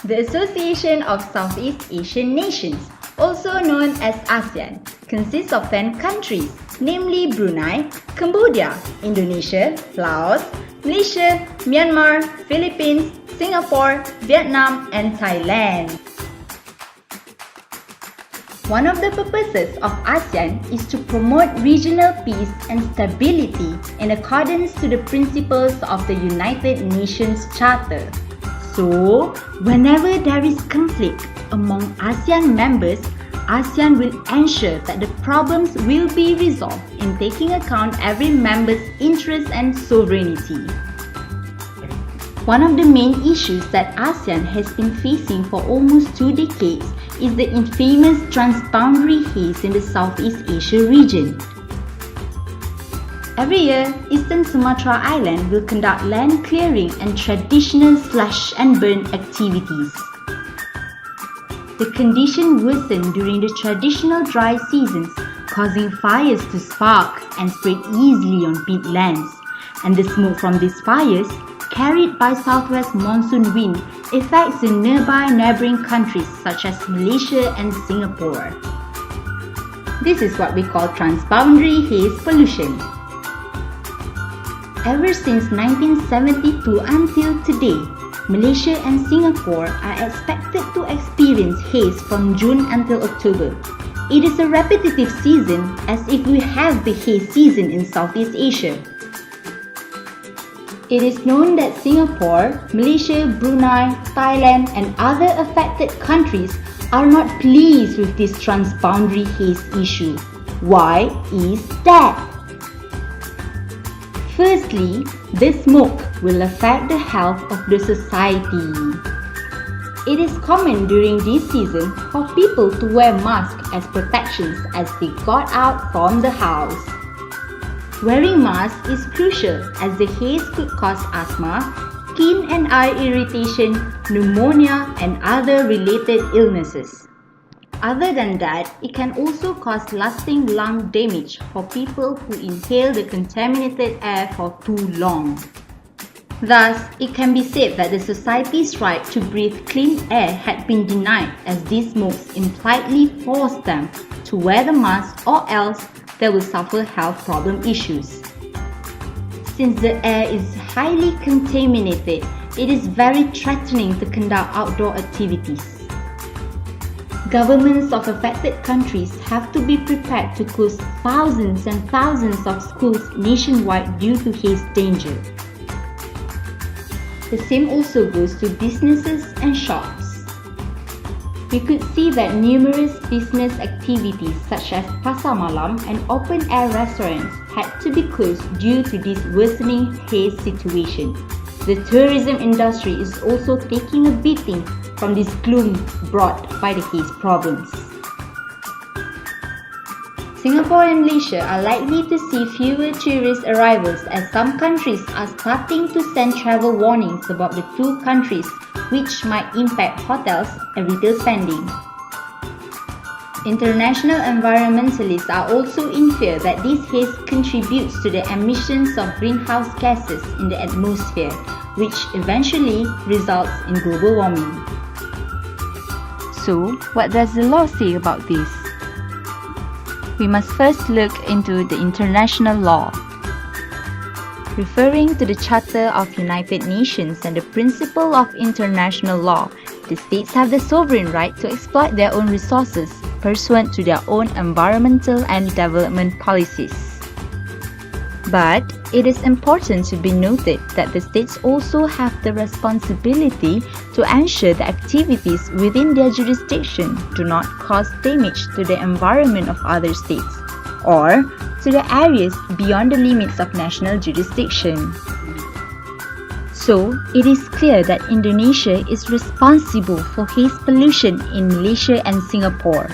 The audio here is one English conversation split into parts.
The Association of Southeast Asian Nations, also known as ASEAN, consists of 10 countries, namely Brunei, Cambodia, Indonesia, Laos, Malaysia, Myanmar, Philippines, Singapore, Vietnam, and Thailand. One of the purposes of ASEAN is to promote regional peace and stability in accordance to the principles of the United Nations Charter. So, whenever there is conflict among ASEAN members, ASEAN will ensure that the problems will be resolved in taking account every member's interests and sovereignty. One of the main issues that ASEAN has been facing for almost 2 decades is the infamous Transboundary Haze in the Southeast Asia region. Every year, Eastern Sumatra Island will conduct land clearing and traditional slash and burn activities. The condition worsened during the traditional dry seasons, causing fires to spark and spread easily on peatlands, and the smoke from these fires, carried by southwest monsoon wind, affects the nearby neighboring countries such as Malaysia and Singapore. This is what we call transboundary haze pollution. Ever since 1972 until today, Malaysia and Singapore are expected to experience haze from June until October. It is a repetitive season as if we have the haze season in Southeast Asia. It is known that Singapore, Malaysia, Brunei, Thailand and other affected countries are not pleased with this transboundary haze issue. Why is that? Firstly, the smoke will affect the health of the society. It is common during this season for people to wear masks as protections as they got out from the house. Wearing masks is crucial as the haze could cause asthma, skin and eye irritation, pneumonia and other related illnesses. Other than that, it can also cause lasting lung damage for people who inhale the contaminated air for too long. Thus, it can be said that the society's right to breathe clean air had been denied as these smokes impliedly forced them to wear the mask or else they will suffer health problem issues. Since the air is highly contaminated, it is very threatening to conduct outdoor activities. Governments of affected countries have to be prepared to close thousands and thousands of schools nationwide due to haze danger. The same also goes to businesses and shops. We could see that numerous business activities such as pasar malam and open-air restaurants had to be closed due to this worsening haze situation. The tourism industry is also taking a beating from this gloom brought by the haze problems. Singapore and Malaysia are likely to see fewer tourist arrivals as some countries are starting to send travel warnings about the two countries, which might impact hotels and retail spending. International environmentalists are also in fear that this haze contributes to the emissions of greenhouse gases in the atmosphere, which eventually results in global warming. So, what does the law say about this? We must first look into the international law. Referring to the Charter of United Nations and the principle of international law, the states have the sovereign right to exploit their own resources pursuant to their own environmental and development policies. But it is important to be noted that the states also have the responsibility to ensure the activities within their jurisdiction do not cause damage to the environment of other states or to the areas beyond the limits of national jurisdiction. So, it is clear that Indonesia is responsible for haze pollution in Malaysia and Singapore.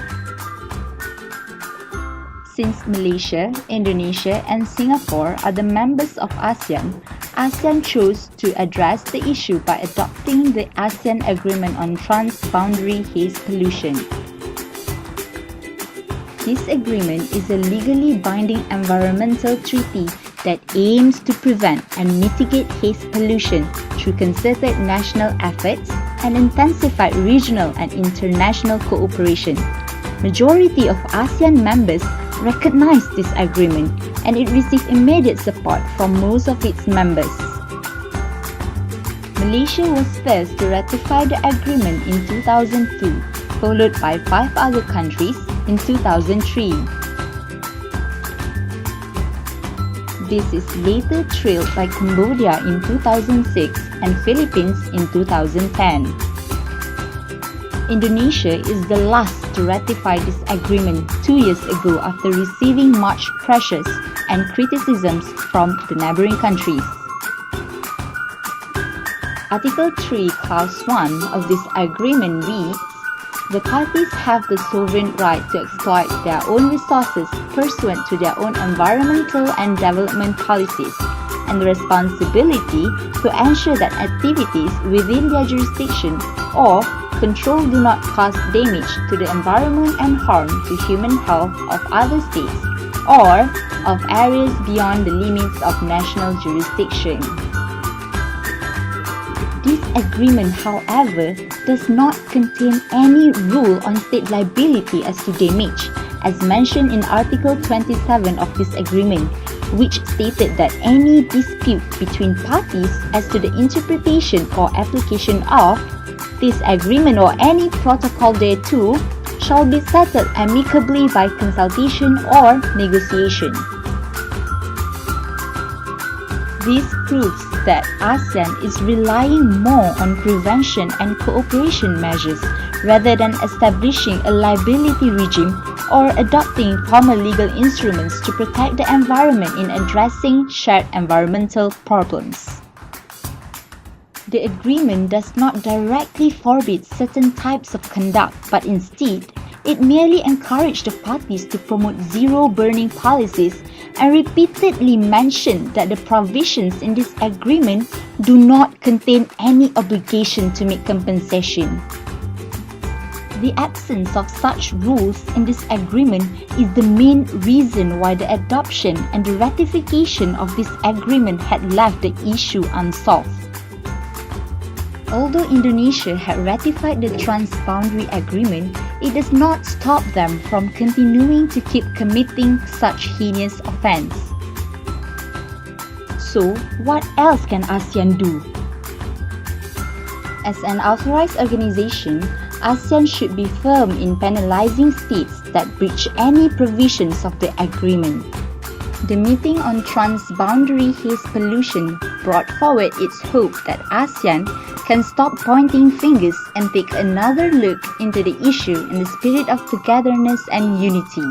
Since Malaysia, Indonesia and Singapore are the members of ASEAN, ASEAN chose to address the issue by adopting the ASEAN Agreement on Transboundary Haze Pollution. This agreement is a legally binding environmental treaty that aims to prevent and mitigate haze pollution through through concerted national efforts and intensified regional and international cooperation. Majority of ASEAN members recognized this agreement and it received immediate support from most of its members. Malaysia was first to ratify the agreement in 2002, followed by 5 other countries in 2003. This is later trailed by Cambodia in 2006 and Philippines in 2010. Indonesia is the last to ratify this agreement 2 years ago after receiving much pressures and criticisms from the neighboring countries. Article 3, Clause 1 of this agreement reads, "The parties have the sovereign right to exploit their own resources pursuant to their own environmental and development policies, and the responsibility to ensure that activities within their jurisdiction or control do not cause damage to the environment and harm to human health of other states or of areas beyond the limits of national jurisdiction." This agreement, however, does not contain any rule on state liability as to damage, as mentioned in Article 27 of this agreement, which stated that any dispute between parties as to the interpretation or application of this agreement or any protocol thereto shall be settled amicably by consultation or negotiation. This proves that ASEAN is relying more on prevention and cooperation measures rather than establishing a liability regime or adopting formal legal instruments to protect the environment in addressing shared environmental problems. The agreement does not directly forbid certain types of conduct, but instead, it merely encouraged the parties to promote zero burning policies and repeatedly mentioned that the provisions in this agreement do not contain any obligation to make compensation. The absence of such rules in this agreement is the main reason why the adoption and the ratification of this agreement had left the issue unsolved. Although Indonesia had ratified the Transboundary Agreement, it does not stop them from continuing to keep committing such heinous offense. So, what else can ASEAN do? As an authorized organization, ASEAN should be firm in penalizing states that breach any provisions of the agreement. The meeting on transboundary haze pollution brought forward its hope that ASEAN can stop pointing fingers and take another look into the issue in the spirit of togetherness and unity.